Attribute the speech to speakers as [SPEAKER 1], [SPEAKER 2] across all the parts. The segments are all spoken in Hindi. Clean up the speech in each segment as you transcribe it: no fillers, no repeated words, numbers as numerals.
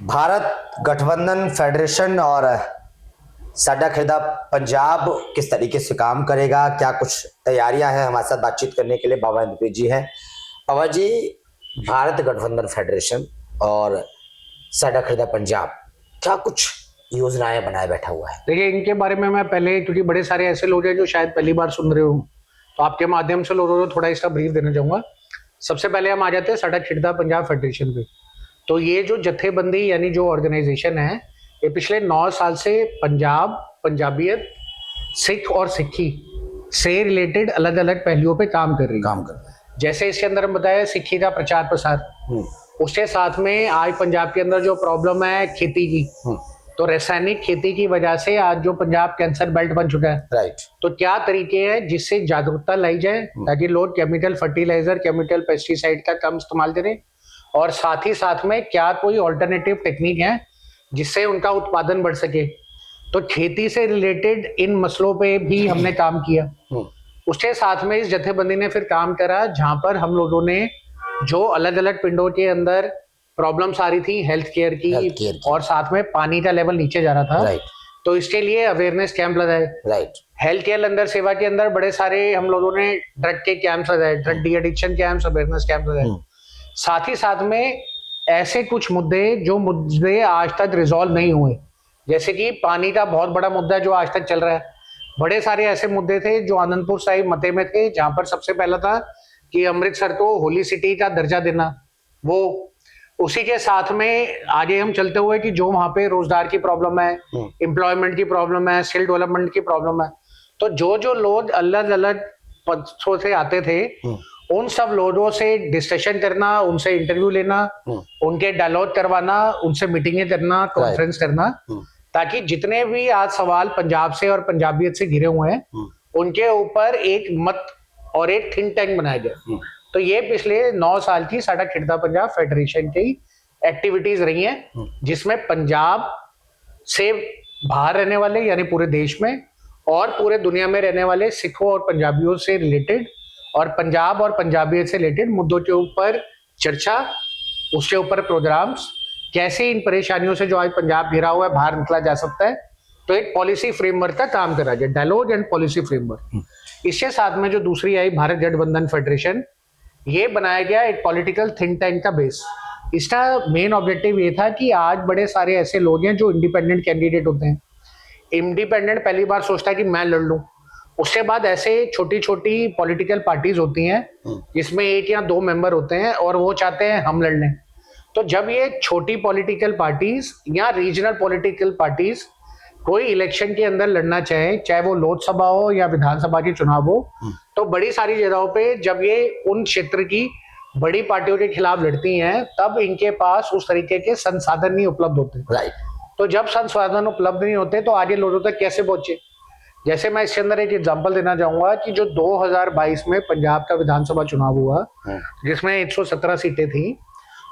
[SPEAKER 1] भारत गठबंधन फेडरेशन और साडा खेदा पंजाब किस तरीके से काम करेगा, क्या कुछ तैयारियां हैं? हमारे साथ बातचीत करने के लिए बाबा इंद्रप्रीत जी हैं। बाबा जी, भारत गठबंधन फेडरेशन और साडा खेदा पंजाब क्या कुछ योजनाएं बनाए बैठा हुआ है?
[SPEAKER 2] देखिए, इनके बारे में मैं पहले, क्योंकि बड़े सारे ऐसे लोग हैं जो शायद पहली बार सुन रहे हो, तो आपके माध्यम से लोगों को थोड़ा इसका ब्रीफ देना चाहूंगा। सबसे पहले हम आ जाते हैं साडा खेदा पंजाब फेडरेशन पे। तो ये जो जत्थेबंदी यानी जो ऑर्गेनाइजेशन है, ये पिछले 9 साल से पंजाब, पंजाबियत, सिख और सिक्खी से रिलेटेड अलग अलग पहलुओं पे काम कर रही है। जैसे इसके अंदर हम बताया सिक्खी का प्रचार प्रसार, उसके साथ में आज पंजाब के अंदर जो प्रॉब्लम है खेती की, तो रासायनिक खेती की वजह से आज जो पंजाब कैंसर बेल्ट बन चुका है,
[SPEAKER 1] राइट।
[SPEAKER 2] तो क्या तरीके हैं जिससे जागरूकता लाई जाए ताकि लोग केमिकल फर्टिलाइजर, केमिकल पेस्टिसाइड का कम इस्तेमाल करें, और साथ ही साथ में क्या कोई ऑल्टरनेटिव टेक्निक है जिससे उनका उत्पादन बढ़ सके। तो खेती से रिलेटेड इन मसलों पे भी हमने काम किया। उसके साथ में इस जत्थेबंदी ने फिर काम करा जहां पर हम लोगों ने जो अलग अलग पिंडों के अंदर प्रॉब्लम्स आ रही थी हेल्थ केयर की, और साथ में पानी का लेवल नीचे जा रहा था,
[SPEAKER 1] राइट।
[SPEAKER 2] तो इसके लिए अवेयरनेस कैंप लगाए।
[SPEAKER 1] राइट।
[SPEAKER 2] हेल्थ केयर अंदर सेवा के अंदर बड़े सारे हम लोगों ने ड्रग के कैंप्स लगाए, drug de addiction camps, awareness camp लगाए। साथ ही साथ में ऐसे कुछ मुद्दे आज तक रिजॉल्व नहीं हुए, जैसे कि पानी का बहुत बड़ा मुद्दा जो आज तक चल रहा है। बड़े सारे ऐसे मुद्दे थे जो आनंदपुर साहिब मते में थे, जहां पर सबसे पहला था कि अमृतसर को होली सिटी का दर्जा देना। वो उसी के साथ में आगे हम चलते हुए कि जो वहां पे रोजगार की प्रॉब्लम है, एम्प्लॉयमेंट की प्रॉब्लम है, स्किल डेवलपमेंट की प्रॉब्लम है, तो जो लोग अलग अलग पदों से आते थे, उन सब लोगों से डिस्कशन करना, उनसे इंटरव्यू लेना, उनके डायलॉग करवाना, उनसे मीटिंगें करना, कॉन्फ्रेंस करना, ताकि जितने भी आज सवाल पंजाब से और पंजाबियत से घिरे हुए हैं, उनके ऊपर एक मत और एक थिंक टैंक बनाया जाए। तो ये पिछले 9 साल की साडा खेदा पंजाब फेडरेशन की एक्टिविटीज रही हैं, जिसमें पंजाब से बाहर रहने वाले यानी पूरे देश में और पूरे दुनिया में रहने वाले सिखों और पंजाबियों से रिलेटेड और पंजाब और पंजाबियत से रिलेटेड मुद्दों के ऊपर चर्चा, उसके ऊपर प्रोग्राम्स, कैसे इन परेशानियों से जो आज पंजाब घिरा हुआ है बाहर निकला जा सकता है, तो एक पॉलिसी फ्रेमवर्क का काम करा जाए, डायलॉग एंड पॉलिसी फ्रेमवर्क। इसके साथ में जो दूसरी आई भारत गठबंधन फेडरेशन, ये बनाया गया एक पॉलिटिकल थिंक टैंक का बेस। इसका मेन ऑब्जेक्टिव ये था कि आज बड़े सारे ऐसे लोग हैं जो इंडिपेंडेंट कैंडिडेट होते हैं। इंडिपेंडेंट पहली बार सोचता है कि मैं लड़ लूं, उसके बाद ऐसे छोटी छोटी पॉलिटिकल पार्टीज होती हैं जिसमें 1 या 2 मेंबर होते हैं और वो चाहते हैं हम लड़ लें। तो जब ये छोटी पॉलिटिकल पार्टीज या रीजनल पॉलिटिकल पार्टीज कोई इलेक्शन के अंदर लड़ना चाहे, चाहे वो लोकसभा हो या विधानसभा के चुनाव हो, तो बड़ी सारी जगहों पे जब ये उन क्षेत्र की बड़ी पार्टियों के खिलाफ लड़ती हैं, तब इनके पास उस तरीके के संसाधन नहीं उपलब्ध होते।
[SPEAKER 1] राइट।
[SPEAKER 2] तो जब संसाधन उपलब्ध नहीं होते तो आगे लोगों तक कैसे पहुंचे? जैसे मैं इसके अंदर एक एग्जांपल देना चाहूंगा कि जो 2022 में पंजाब का विधानसभा चुनाव हुआ, जिसमें 117 सीटें थी,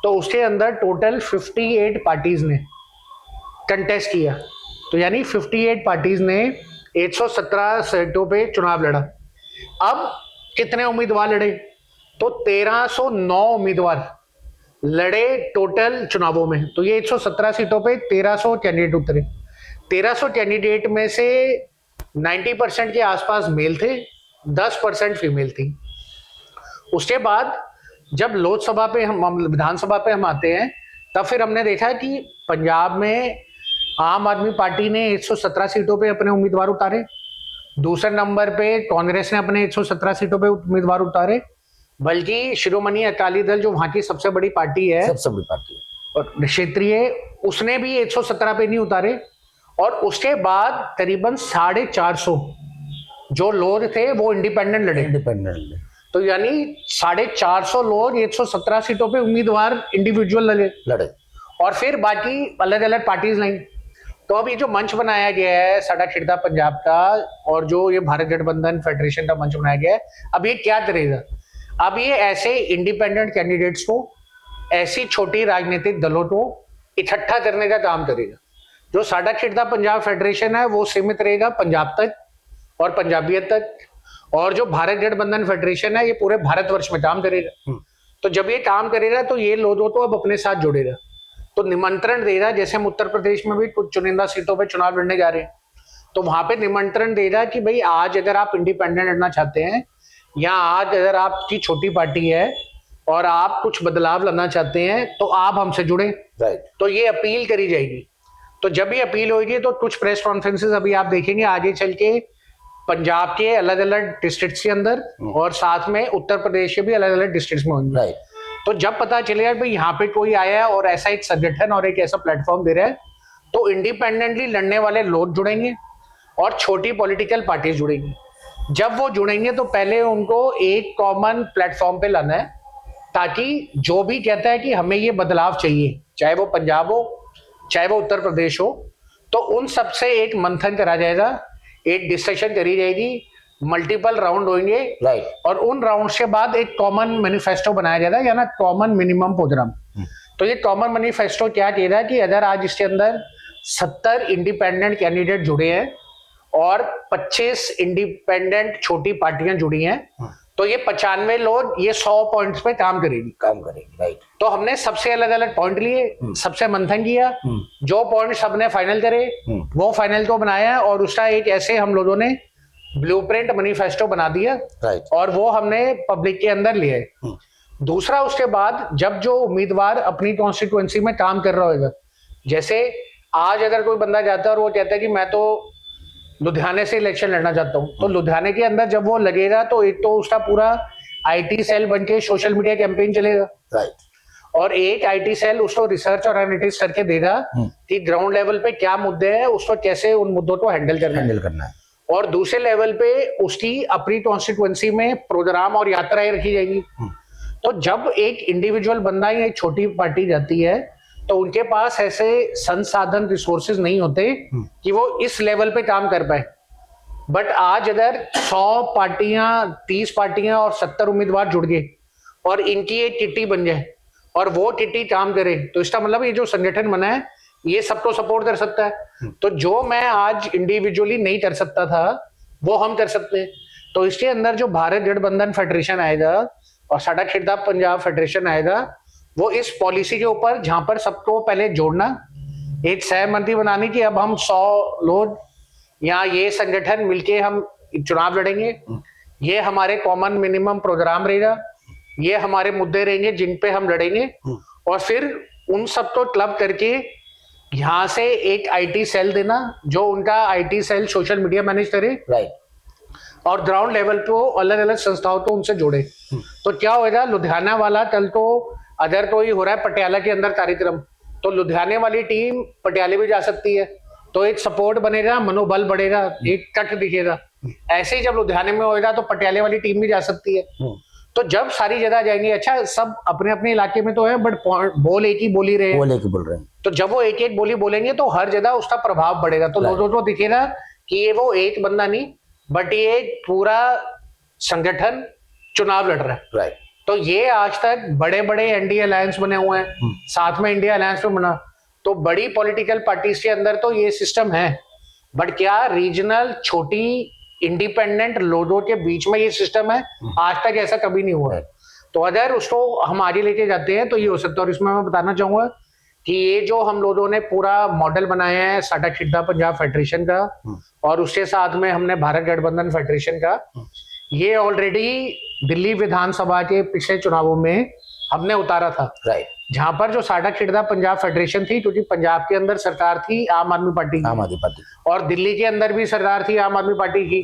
[SPEAKER 2] तो उसके अंदर टोटल 58 पार्टीज ने कंटेस्ट किया। तो यानी 58 पार्टीज ने 117 सीटों पे चुनाव लड़ा। अब कितने उम्मीदवार लड़े? तो 1309 उम्मीदवार लड़े टोटल चुनावों में। तो ये 117 सीटों पे 1300 कैंडिडेट उतरे। 1300 कैंडिडेट में से 90% के आसपास मेल थे, 10% फीमेल थी। उसके बाद जब लोकसभा पे हम, विधानसभा पे हम आते हैं, तब फिर हमने देखा कि पंजाब में आम आदमी पार्टी ने 117 सीटों पे अपने उम्मीदवार उतारे। दूसरे नंबर पे कांग्रेस ने अपने 117 सीटों पे उम्मीदवार उतारे, बल्कि शिरोमणि अकाली दल जो वहां की सबसे बड़ी पार्टी है,
[SPEAKER 1] सबसे बड़ी पार्टी
[SPEAKER 2] और क्षेत्रीय, उसने भी 117 पे नहीं उतारे। और उसके बाद करीबन 450 जो लोग थे वो इंडिपेंडेंट लड़े। तो यानी 450 लोग 117 सीटों पे उम्मीदवार इंडिविजुअल लड़े और फिर बाकी अलग अलग पार्टीज नहीं। तो अब ये जो मंच बनाया गया है साडा खेदा पंजाब का, और जो ये भारत गठबंधन फेडरेशन का मंच बनाया गया है, अब ये क्या करेगा? अब ये ऐसे इंडिपेंडेंट कैंडिडेट्स को, ऐसी छोटी राजनीतिक दलों को इकट्ठा करने का काम करेगा। जो साडा खेदा पंजाब फेडरेशन है वो सीमित रहेगा पंजाब तक और पंजाबियत तक, और जो भारत गठबंधन फेडरेशन है ये पूरे भारतवर्ष में काम करेगा। तो जब ये काम करेगा तो ये लोगों को अब अपने साथ जोड़ेगा। तो निमंत्रण दे रहा, जैसे हम उत्तर प्रदेश में भी कुछ चुनिंदा सीटों पे चुनाव लड़ने जा रहे हैं, तो वहां पे निमंत्रण दे रहा कि भाई आज अगर आप इंडिपेंडेंट लड़ना चाहते हैं, या आज अगर आपकी छोटी पार्टी है और आप कुछ बदलाव लाना चाहते हैं, तो आप हमसे जुड़े। तो ये अपील करी जाएगी। तो जब ये अपील होगी तो कुछ प्रेस कॉन्फ्रेंसेस अभी आप देखेंगे आगे चल के पंजाब के अलग अलग डिस्ट्रिक्ट्स के अंदर, और साथ में उत्तर प्रदेश के भी अलग अलग डिस्ट्रिक्ट्स में होंगे। तो जब पता चलेगा भाई यहाँ पे कोई आया है और ऐसा एक संगठन और एक ऐसा प्लेटफॉर्म दे रहा है, तो इंडिपेंडेंटली लड़ने वाले लोग जुड़ेंगे और छोटी पॉलिटिकल पार्टी जुड़ेंगी। जब वो जुड़ेंगे तो पहले उनको एक कॉमन प्लेटफॉर्म पे लाना है, ताकि जो भी कहता है कि हमें ये बदलाव चाहिए, चाहे वो पंजाब हो चाहे वो उत्तर प्रदेश हो, तो उन सब से एक मंथन करा जाएगा, एक डिस्कशन करी जाएगी, मल्टीपल राउंड होंगे, और उन राउंड के बाद एक कॉमन मैनिफेस्टो बनाया जाएगा, या ना कॉमन मिनिमम प्रोग्राम। तो ये कॉमन मैनिफेस्टो क्या कह रहा है कि अगर आज इसके अंदर 70 इंडिपेंडेंट कैंडिडेट जुड़े हैं और 25 इंडिपेंडेंट छोटी पार्टियां जुड़ी हैं, तो ये 95 लोग ये 100 पॉइंट्स पे काम करेगी। तो हमने सबसे अलग अलग पॉइंट लिए, सबसे मंथन किया, जो पॉइंट सबने फाइनल करे वो फाइनल को बनाया, और उसका एक ऐसे हम लोगों ने ब्लूप्रिंट मैनिफेस्टो बना दिया, और वो हमने पब्लिक के अंदर लिए। दूसरा, उसके बाद जब जो उम्मीदवार अपनी कॉन्स्टिट्यूएंसी में काम कर रहा होगा, जैसे आज अगर कोई बंदा जाता है और वो कहता है कि मैं तो लुधियाने से इलेक्शन लड़ना चाहता हूँ, तो लुधियाने के अंदर जब वो लगेगा तो एक तो उसका पूरा आईटी सेल बनके सोशल मीडिया कैंपेन चलेगा, और एक आईटी सेल उसको रिसर्च और एनालिटिक्स करके देगा कि ग्राउंड लेवल पे क्या मुद्दे हैं, उसको कैसे उन मुद्दों को हैंडल करना है। और दूसरे लेवल पे उसकी अपनी कॉन्स्टिट्यूएंसी में प्रोग्राम और यात्राएं रखी जाएगी। तो जब एक इंडिविजुअल बंदा या एक छोटी पार्टी जाती है, तो उनके पास ऐसे संसाधन रिसोर्सेज नहीं होते कि वो इस लेवल पे काम कर पाए। बट आज अगर 100 पार्टियां, 30 पार्टियां और 70 उम्मीदवार जुड़ गए और इनकी एक किट्टी बन जाए और वो किट्टी काम करे, तो इसका मतलब ये जो संगठन बना है ये सबको सपोर्ट कर सकता है। तो जो मैं आज इंडिविजुअली नहीं कर सकता था वो हम कर सकते हैं। तो इसके अंदर जो भारत गठबंधन फेडरेशन आएगा और साडा खिरदा पंजाब फेडरेशन आएगा, वो इस पॉलिसी के ऊपर, जहां पर सबको पहले जोड़ना, एक सहमति बनानी कि अब हम 100 लोग या ये संगठन मिलके हम चुनाव लड़ेंगे, ये हमारे कॉमन मिनिमम प्रोग्राम रहेगा, ये हमारे मुद्दे रहेंगे जिन पे हम लड़ेंगे, और फिर उन सबको क्लब करके यहाँ से एक आईटी सेल देना, जो उनका IT cell social media manage करे, और ग्राउंड लेवल पे अलग अलग संस्थाओं को उनसे जोड़े। तो क्या होगा, लुधियाना वाला कल को अगर कोई हो रहा है पटियाला के अंदर कार्यक्रम, तो लुधियाने वाली टीम पटियाले भी जा सकती है, तो एक सपोर्ट बनेगा, मनोबल बढ़ेगा, एक कट दिखेगा। ऐसे ही जब लुधियाने में होगा तो पटियाले वाली टीम भी जा सकती है। तो जब सारी जगह जाएंगे, अच्छा सब अपने अपने इलाके में तो है, बट बोल एक ही बोली रहे हैं, तो जब वो एक एक बोली बोलेंगे तो हर जगह उसका प्रभाव बढ़ेगा। तो लोगों को दिखेगा कि ये वो एक बंदा नहीं, बट ये पूरा संगठन चुनाव लड़ रहा है। तो ये आज तक बड़े बड़े एनडीए अलायंस बने हुए हैं, साथ में इंडिया अलायंस में बना, तो बड़ी पॉलिटिकल पार्टीज के अंदर तो ये सिस्टम है, बट क्या रीजनल छोटी इंडिपेंडेंट लोगों के बीच में ये सिस्टम है? आज तक ऐसा कभी नहीं हुआ है। तो अगर उसको हम आगे लेके जाते हैं तो ये हो सकता है। और इसमें मैं बताना चाहूंगा कि ये जो हम लोगों ने पूरा मॉडल बनाया है साडा खिरदा पंजाब फेडरेशन का, और उसके साथ में हमने भारत गठबंधन फेडरेशन का, ये ऑलरेडी दिल्ली विधानसभा के पिछले चुनावों में हमने उतारा था, जहां पर जो साडा खिरदा पंजाब फेडरेशन थी, क्योंकि पंजाब के अंदर सरकार थी आम आदमी पार्टी की, और दिल्ली के अंदर भी सरकार थी आम आदमी पार्टी की।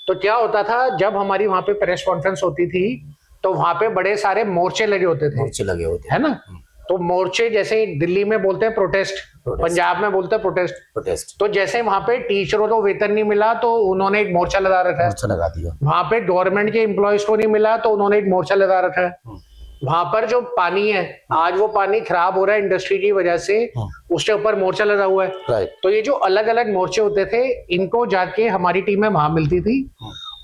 [SPEAKER 2] तो क्या होता था, जब हमारी वहां पे प्रेस कॉन्फ्रेंस होती थी तो वहां पे बड़े सारे मोर्चे लगे होते थे, है ना। तो मोर्चे जैसे दिल्ली में बोलते हैं प्रोटेस्ट, पंजाब में बोलते हैं प्रोटेस्ट। तो जैसे वहां पे टीचरों को वेतन नहीं मिला तो उन्होंने एक मोर्चा लगा रखा है, वहां पे गवर्नमेंट के एम्प्लॉयज को नहीं मिला तो उन्होंने एक मोर्चा लगा रखा है। वहां पर जो पानी है, आज वो पानी खराब हो रहा है इंडस्ट्री की वजह से, उसके ऊपर मोर्चा लगा हुआ है। तो ये जो अलग अलग मोर्चे होते थे, इनको जाके हमारी टीमें वहां मिलती थी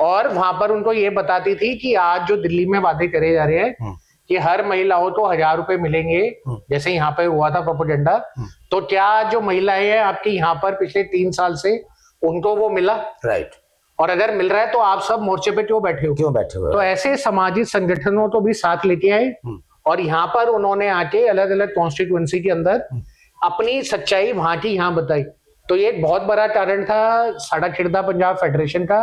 [SPEAKER 2] और वहां पर उनको ये बताती थी कि आज जो दिल्ली में वादे करे जा रहे हैं कि हर महिलाओं को 1000 रुपए मिलेंगे, जैसे यहाँ पे हुआ था प्रोपोगेंडा, तो क्या जो महिलाएं हैं आपकी यहाँ पर पिछले 3 साल से, उनको वो मिला? और अगर मिल रहा है तो आप सब मोर्चे पे क्यों बैठे हो? तो ऐसे सामाजिक संगठनों को भी साथ लेके आए और यहाँ पर उन्होंने आके अलग अलग कॉन्स्टिट्यूएंसी के अंदर अपनी सच्चाई वहां की यहाँ बताई। तो ये एक बहुत बड़ा टैलेंट था साडा खिड़दा पंजाब फेडरेशन का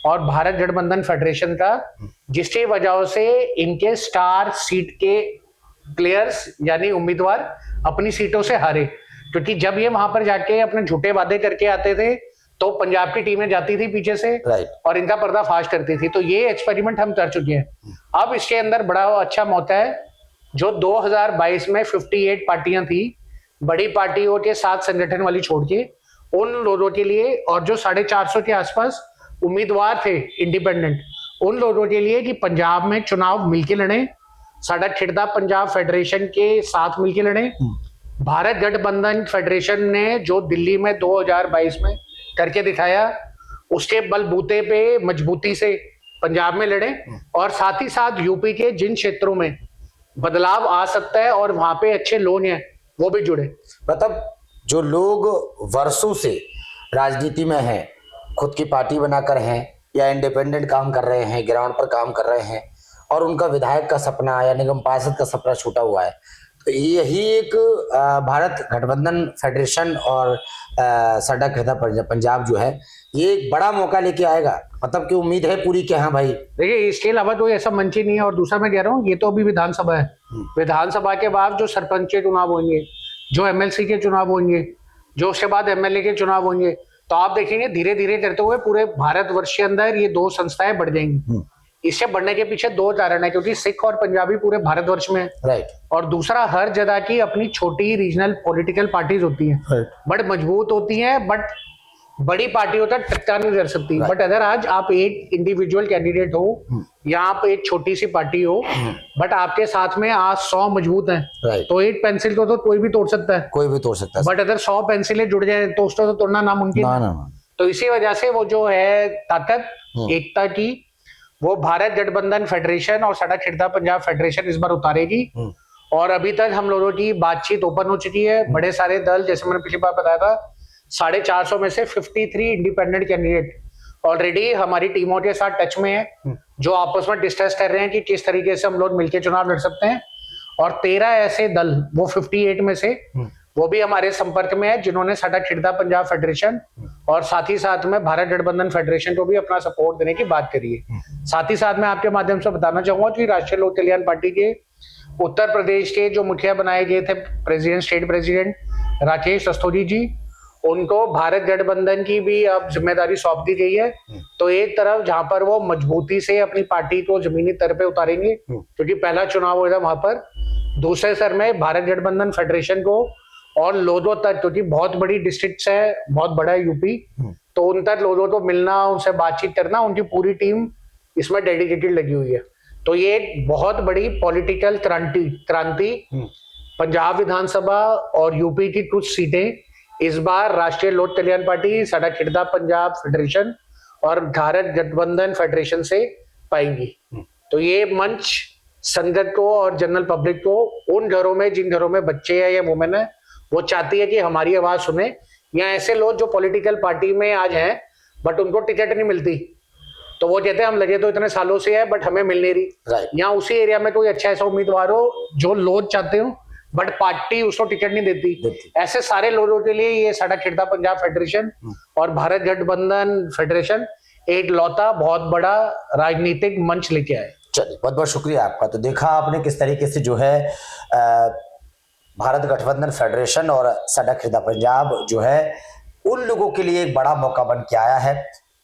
[SPEAKER 2] और भारत गठबंधन फेडरेशन का, जिसकी वजह से इनके स्टार सीट के प्लेयर्स यानी उम्मीदवार अपनी सीटों से हारे। क्योंकि जब ये वहां पर जाके अपने झूठे वादे करके आते थे तो पंजाब की टीमें जाती थी पीछे से और इनका पर्दाफाश करती थी। तो ये एक्सपेरिमेंट हम कर चुके हैं। अब इसके अंदर बड़ा अच्छा मौका है, जो 2022 में 58 पार्टियां थी बड़ी पार्टियों के 7 संगठन वाली छोड़ के, उन लोगों के लिए, और जो 450 के आसपास उम्मीदवार थे इंडिपेंडेंट, उन लोगों के लिए कि पंजाब में चुनाव मिलके लड़े, साडा खिड़दा पंजाब फेडरेशन के साथ मिलके लड़े। भारत गठबंधन फेडरेशन ने जो दिल्ली में 2022 में करके दिखाया, उसके बलबूते पे मजबूती से पंजाब में लड़े, और साथ ही साथ यूपी के जिन क्षेत्रों में बदलाव आ सकता है और वहां पे अच्छे लोग हैं वो भी जुड़े।
[SPEAKER 1] मतलब जो लोग वर्षों से राजनीति में हैं, खुद की पार्टी बनाकर हैं या इंडिपेंडेंट काम कर रहे हैं, ग्राउंड पर काम कर रहे हैं, और उनका विधायक का सपना या निगम पार्षद का सपना छूटा हुआ है, तो यही एक भारत गठबंधन फेडरेशन और साडा खिड़दा पंजाब जो है, ये एक बड़ा मौका लेके आएगा। मतलब कि उम्मीद है पूरी कि हाँ भाई।
[SPEAKER 2] देखिए, इसके अलावा तो ऐसा मंच ही नहीं है। और दूसरा मैं कह रहा हूँ, ये तो अभी विधानसभा है, विधानसभा के बाद जो सरपंच के चुनाव होंगे, जो एमएलसी के चुनाव होंगे, जो उसके बाद एमएलए के चुनाव होंगे, तो आप देखेंगे धीरे धीरे करते हुए पूरे भारतवर्ष के अंदर ये 2 संस्थाएं बढ़ जाएंगी। इससे बढ़ने के पीछे 2 कारण है, क्योंकि सिख और पंजाबी पूरे भारतवर्ष में है,
[SPEAKER 1] राइट, और
[SPEAKER 2] दूसरा हर जगह की अपनी छोटी रीजनल पॉलिटिकल पार्टीज होती हैं, बट मजबूत होती हैं, बट बड़ी पार्टियों तक टक्कर नहीं कर सकती। बट अगर आज आप एक इंडिविजुअल कैंडिडेट हो या आप एक छोटी सी पार्टी हो, बट आपके साथ में आज 100 मजबूत हैं, तो एक पेंसिल को तो कोई भी तोड़ सकता है,
[SPEAKER 1] कोई भी तोड़ सकता है,
[SPEAKER 2] बट अगर 100 पेंसिलें जुड़ जाए तो उसको तो तोड़ना नामुमकिन है। तो इसी वजह से वो जो है ताकत एकता की, वो भारत गठबंधन फेडरेशन और साडा खिड़दा पंजाब फेडरेशन इस बार उतारेगी। और अभी तक हम लोगों की बातचीत ओपन हो चुकी है। बड़े सारे दल, जैसे मैंने पिछली बार बताया था, 450 में से 53 इंडिपेंडेंट कैंडिडेट ऑलरेडी हमारी टीमों के साथ टच में है, जो आपस में डिस्कस कर रहे हैं कि किस तरीके से हम लोग मिलकर चुनाव लड़ सकते हैं। और 13 ऐसे दल, वो 58 में से, वो भी हमारे संपर्क में है, जिन्होंने साडा खिड़दा पंजाब फेडरेशन और साथ ही साथ में भारत गठबंधन फेडरेशन को भी अपना सपोर्ट देने की बात करी है। साथ ही साथ मैं आपके माध्यम से बताना चाहूंगा कि राष्ट्रीय लोक कल्याण पार्टी के उत्तर प्रदेश के जो मुखिया बनाए गए थे, president, state president Rakesh Rastogi ji, उनको भारत गठबंधन की भी अब जिम्मेदारी सौंप दी गई है। तो एक तरफ जहां पर वो मजबूती से अपनी पार्टी को जमीनी स्तर पे उतारेंगे, क्योंकि पहला चुनाव हुआ था वहां पर, दूसरे स्तर में भारत गठबंधन फेडरेशन को और लोगों तक, क्योंकि बहुत बड़ी डिस्ट्रिक्ट है, बहुत बड़ा है यूपी, तो उन तक लोगों को मिलना, उनसे बातचीत करना, उनकी पूरी टीम इसमें डेडिकेटेड लगी हुई है। तो ये एक बहुत बड़ी पॉलिटिकल क्रांति पंजाब विधानसभा और यूपी की कुछ सीटें इस बार राष्ट्रीय लोक कल्याण पार्टी, साडा खिड़दा पंजाब फेडरेशन और भारत गठबंधन फेडरेशन से पाएंगी। तो ये मंच संगत को और जनरल पब्लिक को, उन घरों में जिन घरों में बच्चे हैं या वुमेन है, वो चाहती है कि हमारी आवाज सुने, या ऐसे लोग जो पॉलिटिकल पार्टी में आज हैं बट उनको टिकट नहीं मिलती, तो वो कहते हैं हम लगे तो इतने सालों से है बट हमें मिल नहीं रही, या उसी एरिया में कोई अच्छा ऐसा उम्मीदवार हो जो लोग चाहते हो बट पार्टी उसको टिकट नहीं देती। ऐसे सारे लोगों के लिए ये साडा खिड़दा पंजाब फेडरेशन और भारत गठबंधन फेडरेशन एक लौता बहुत बड़ा राजनीतिक मंच लेके आए।
[SPEAKER 1] चलिए, बहुत बहुत शुक्रिया आपका। तो देखा आपने किस तरीके से जो है भारत गठबंधन फेडरेशन और साडा खिड़दा पंजाब जो है उन लोगों के लिए एक बड़ा मौका बन के आया है,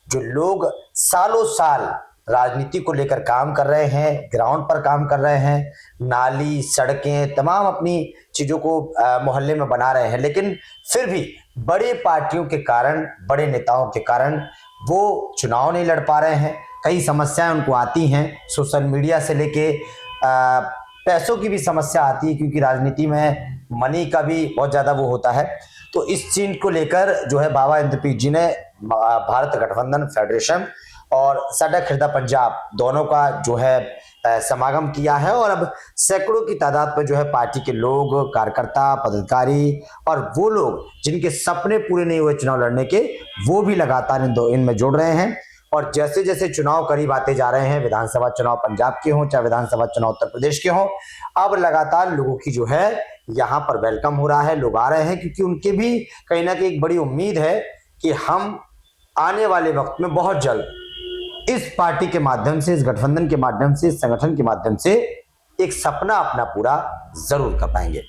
[SPEAKER 1] जो लोग सालों साल राजनीति को लेकर काम कर रहे हैं, ग्राउंड पर काम कर रहे हैं, नाली, सड़कें, तमाम अपनी चीज़ों को मोहल्ले में बना रहे हैं, लेकिन फिर भी बड़ी पार्टियों के कारण, बड़े नेताओं के कारण वो चुनाव नहीं लड़ पा रहे हैं। कई समस्याएं उनको आती हैं, सोशल मीडिया से लेके पैसों की भी समस्या आती है, क्योंकि राजनीति में मनी का भी बहुत ज़्यादा वो होता है। तो इस चीज़ को लेकर जो है बाबा इंद्रप्रीत जी ने भारत गठबंधन फेडरेशन और साडा खिड़दा पंजाब दोनों का जो है समागम किया है, और अब सैकड़ों की तादाद पर जो है पार्टी के लोग, कार्यकर्ता, पदाधिकारी और वो लोग जिनके सपने पूरे नहीं हुए चुनाव लड़ने के, वो भी लगातार इनमें जुड़ रहे हैं। और जैसे जैसे चुनाव करीब आते जा रहे हैं, विधानसभा चुनाव पंजाब के हों चाहे विधानसभा चुनाव उत्तर प्रदेश के हों, अब लगातार लोगों की जो है यहाँ पर वेलकम हो रहा है, लोग आ रहे हैं, क्योंकि उनके भी कहीं ना कहीं एक बड़ी उम्मीद है कि हम आने वाले वक्त में बहुत जल्द इस पार्टी के माध्यम से, इस गठबंधन के माध्यम से, इस संगठन के माध्यम से एक सपना अपना पूरा जरूर कर पाएंगे।